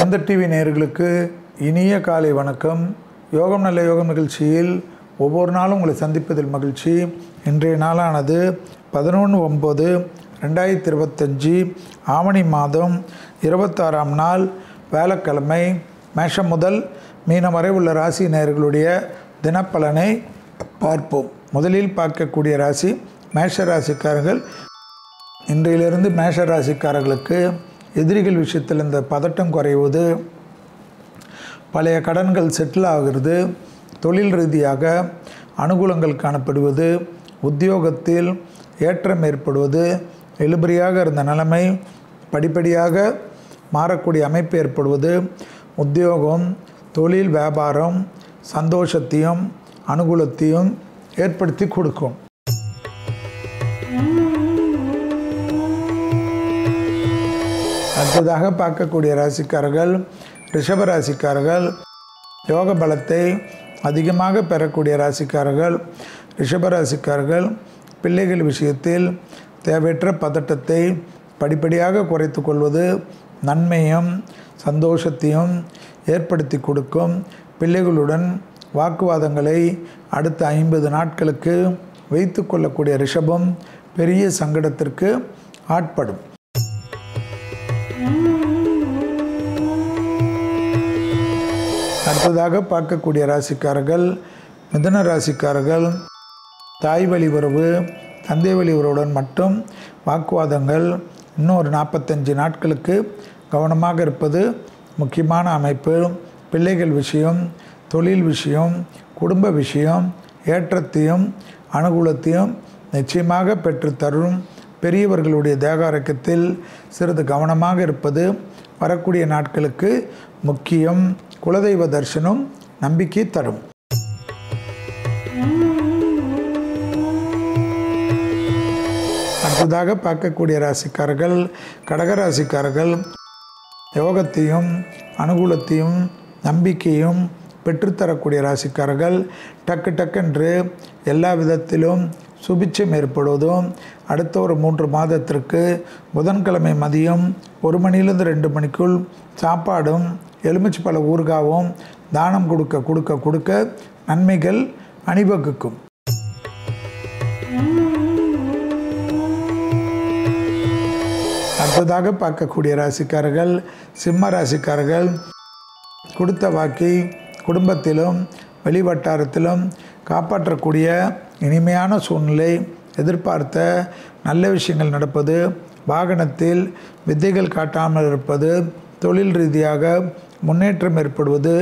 எந்த டிவி நேயர்களுக்கு இனிய காலை வணக்கம். யோகம் நல்ல யோகம் நிகழ்ச்சியில் ஒவ்வொரு நாளும் உங்களை சந்திப்பதில் மகிழ்ச்சி. இன்றைய நாளானது 11/9/2025 ஆவணி மாதம் 26ஆம் நாள் வியாழக்கிழமை. மேஷம் முதல் மீனம் வரை உள்ள ராசி நேயர்களுடைய தினப்பலனை பார்ப்போம். முதலில் பார்க்கக்கூடிய ராசி மேஷ ராசிக்காரர்கள். இன்றையிலிருந்து மேஷ ராசிக்காரர்களுக்கு எதிரிகள் விஷயத்தில் இந்த பதட்டம் குறைவது, பழைய கடன்கள் செட்டில் ஆகிறது, தொழில் ரீதியாக அனுகூலங்கள் காணப்படுவது, உத்தியோகத்தில் ஏற்றம் ஏற்படுவது, இழுபறியாக இருந்த நிலைமை படிப்படியாக மாறக்கூடிய அமைப்பு ஏற்படுவது, உத்தியோகம் தொழில் வியாபாரம் சந்தோஷத்தையும் அனுகூலத்தையும் ஏற்படுத்தி கொடுக்கும். அடுத்ததாக பார்க்கக்கூடிய ராசிக்காரர்கள் ரிஷப ராசிக்காரர்கள். யோக பலத்தை அதிகமாக பெறக்கூடிய ராசிக்காரர்கள் ரிஷப ராசிக்காரர்கள். பிள்ளைகள் விஷயத்தில் தேவையற்ற பதட்டத்தை படிப்படியாக குறைத்து கொள்வது நன்மையும் சந்தோஷத்தையும் ஏற்படுத்தி கொடுக்கும். பிள்ளைகளுடன் வாக்குவாதங்களை அடுத்த 50 நாட்களுக்கு வைத்து கொள்ளக்கூடிய ரிஷபம் பெரிய சங்கடத்திற்கு ஆட்படும். அடுத்ததாக பார்க்கக்கூடிய ராசிக்காரர்கள் மிதுன ராசிக்காரர்கள். தாய் வழி உறவு தந்தை வழி உறவுடன் மட்டும் வாக்குவாதங்கள் இன்னொரு 45 நாட்களுக்கு கவனமாக இருப்பது முக்கியமான அமைப்பு. பிள்ளைகள் விஷயம் தொழில் விஷயம் குடும்ப விஷயம் ஏற்றத்தையும் அனுகூலத்தையும் நிச்சயமாக பெற்றுத்தரும். பெரியவர்களுடைய தேக ஆரோக்கியத்தில் சிறிது கவனமாக இருப்பது வரக்கூடிய நாட்களுக்கு முக்கியம். குலதெய்வ தரிசனம் நம்பிக்கை தரும். அடுத்ததாக பார்க்கக்கூடிய ராசிக்காரர்கள் கடகராசிக்காரர்கள். யோகத்தையும் அனுகூலத்தையும் நம்பிக்கையும் பெற்றுத்தரக்கூடிய ராசிக்காரர்கள். டக்குன்று எல்லா விதத்திலும் சுபிட்சம் ஏற்படுவதும் அடுத்த ஒரு 3 மாதத்திற்கு புதன்கிழமை மதியம் 1 மணியிலிருந்து 2 மணிக்குள் சாப்பாடும் எலுமிச்சை பழ ஊறுகாவும் தானம் கொடுக்க நன்மைகள் அணிவகுக்கும். அடுத்ததாக பார்க்கக்கூடிய ராசிக்காரர்கள் சிம்ம ராசிக்காரர்கள். கொடுத்த வாக்கை குடும்பத்திலும் வெளிவட்டாரத்திலும் காப்பாற்றக்கூடிய இனிமையான சூழ்நிலை, எதிர்பார்த்த நல்ல விஷயங்கள் நடப்பது, வாகனத்தில் வித்தைகள் காட்டாமல் இருப்பது, தொழில் ரீதியாக முன்னேற்றம் ஏற்படுவது,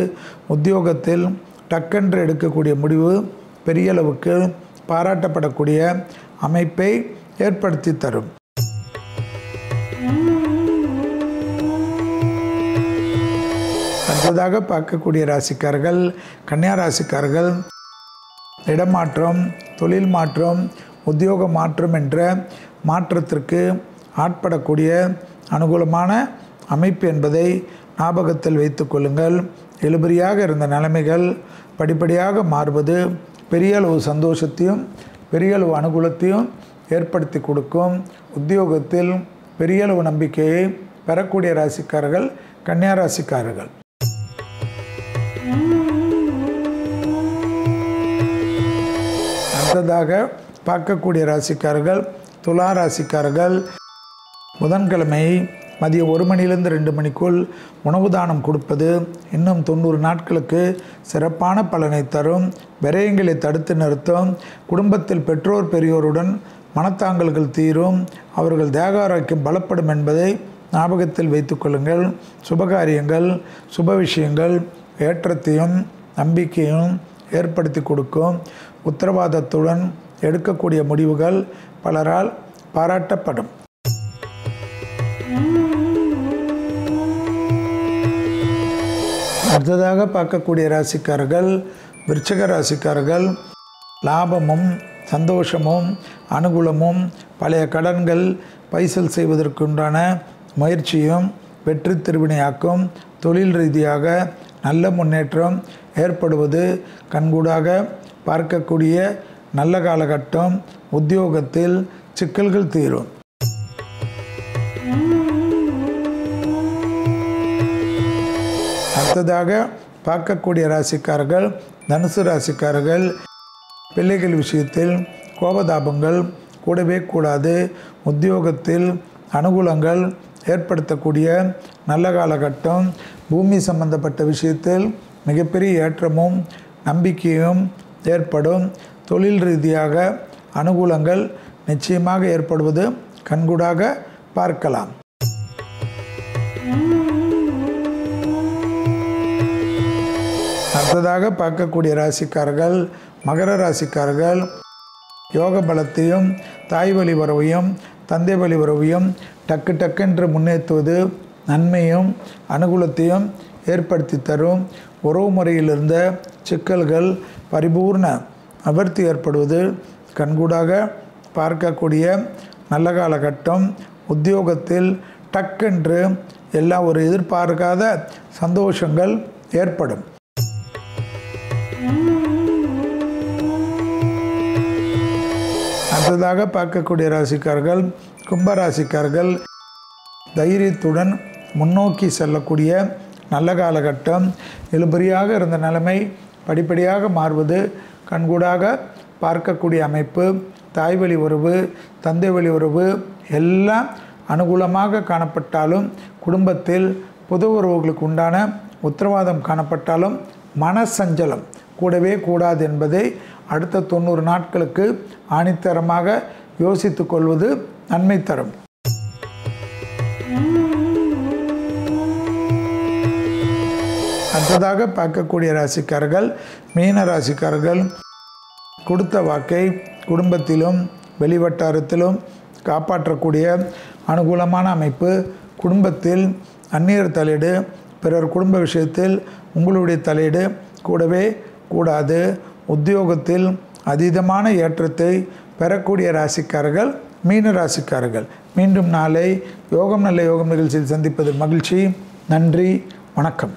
உத்தியோகத்தில் டக்கென்று எடுக்கக்கூடிய முடிவு பெரிய அளவுக்கு பாராட்டப்படக்கூடிய அமைப்பை ஏற்படுத்தி தரும். அடுத்ததாக பார்க்கக்கூடிய ராசிக்காரர்கள் கன்னியா ராசிக்காரர்கள். இடமாற்றம் தொழில் மாற்றம் உத்தியோக மாற்றம் என்ற மாற்றத்திற்கு ஆட்படக்கூடிய அனுகூலமான அமைப்பு என்பதை ஞாபகத்தில் வைத்து கொள்ளுங்கள். இழுபறியாக இருந்த நிலைமைகள் படிப்படியாக மாறுவது பெரிய அளவு சந்தோஷத்தையும் பெரிய அளவு அனுகூலத்தையும் ஏற்படுத்தி கொடுக்கும். உத்தியோகத்தில் பெரிய அளவு நம்பிக்கையை பெறக்கூடிய ராசிக்காரர்கள் கன்னியா ராசிக்காரர்கள். அடுத்ததாக பார்க்கக்கூடிய ராசிக்காரர்கள் துலா ராசிக்காரர்கள். புதன்கிழமை மதியம் 1 மணியிலிருந்து 2 மணிக்குள் உணவு தானம் கொடுப்பது இன்னும் 90 நாட்களுக்கு சிறப்பான பலனை தரும். விரயங்களை தடுத்து நிறுத்தும். குடும்பத்தில் பெற்றோர் பெரியோருடன் மனத்தாங்கல்கள் தீரும். அவர்கள் தேக ஆரோக்கியம் பலப்படும் என்பதை ஞாபகத்தில் வைத்து கொள்ளுங்கள். சுபகாரியங்கள் சுப விஷயங்கள் ஏற்றத்தையும் நம்பிக்கையும் ஏற்படுத்தி கொடுக்கும். உத்தரவாதத்துடன் எடுக்கக்கூடிய முடிவுகள் பலரால் பாராட்டப்படும். அடுத்ததாக பார்க்கக்கூடிய ராசிக்காரர்கள் விருச்சிக ராசிக்காரர்கள். லாபமும் சந்தோஷமும் அனுகூலமும் பழைய கடன்கள் பைசல் செய்வதற்குண்டான முயற்சியும் வெற்றி திருவினையாக்கும். தொழில் ரீதியாக நல்ல முன்னேற்றம் ஏற்படுவது கண்கூடாக பார்க்கக்கூடிய நல்ல காலகட்டம். உத்தியோகத்தில் சிக்கல்கள் தீரும். அடுத்ததாக பார்க்கக்கூடிய ராசிக்காரர்கள் தனுசு ராசிக்காரர்கள். பிள்ளைகள் விஷயத்தில் கோபதாபங்கள் கூடவே கூடாது. உத்தியோகத்தில் அனுகூலங்கள் ஏற்படுத்தக்கூடிய நல்ல காலகட்டம். பூமி சம்பந்தப்பட்ட விஷயத்தில் மிகப்பெரிய ஏற்றமும் நம்பிக்கையும் ஏற்படும். தொழில் ரீதியாக அனுகூலங்கள் நிச்சயமாக ஏற்படுவது கண்கூடாக பார்க்கலாம். அடுத்ததாக பார்க்கக்கூடிய ராசிக்காரர்கள் மகர ராசிக்காரர்கள். யோக பலத்தையும் தாய் வழி வரவையும் தந்தை வழி வரவையும் டக்கு டக்கென்று முன்னேற்றுவது நன்மையும் அனுகூலத்தையும் ஏற்படுத்தி தரும். உறவு முறையில் இருந்த சிக்கல்கள் பரிபூர்ண அபர்த்தி ஏற்படுவது கண்கூடாக பார்க்கக்கூடிய நல்ல காலகட்டம். உத்தியோகத்தில் டக்கென்று எல்லா ஒரு எதிர்பார்க்காத சந்தோஷங்கள் ஏற்படும். அடுத்ததாக பார்க்கக்கூடிய ராசிக்காரர்கள் கும்பராசிக்காரர்கள். தைரியத்துடன் முன்னோக்கி செல்லக்கூடிய நல்ல காலகட்டம். இழுபறியாக இருந்த நிலைமை படிப்படியாக மாறுவது கண்கூடாக பார்க்கக்கூடிய அமைப்பு. தாய் வழி உறவு தந்தை வழி உறவு எல்லாம் அனுகூலமாக காணப்பட்டாலும் குடும்பத்தில் புது உறவுகளுக்கு உண்டான உத்தரவாதம் காணப்பட்டாலும் மனசஞ்சலம் கூடவே கூடாது என்பதை அடுத்த 90 நாட்களுக்கு ஆணித்தரமாக யோசித்து கொள்வது நன்மை தரும். அடுத்ததாக பார்க்கக்கூடிய ராசிக்காரர்கள் மீன ராசிக்காரர்கள். கொடுத்த வாக்கை குடும்பத்திலும் வெளிவட்டாரத்திலும் காப்பாற்றக்கூடிய அனுகூலமான அமைப்பு. குடும்பத்தில் அந்நியர் தலையீடு பிறர் குடும்ப விஷயத்தில் உங்களுடைய தலையீடு கூடவே கூடாது. உத்தியோகத்தில் அதீதமான ஏற்றத்தை பெறக்கூடிய ராசிக்காரர்கள் மீன ராசிக்காரர்கள். மீண்டும் நாளை யோகம் நல்ல யோகம் நிகழ்ச்சியில் சந்திப்பதில் மகிழ்ச்சி. நன்றி, வணக்கம்.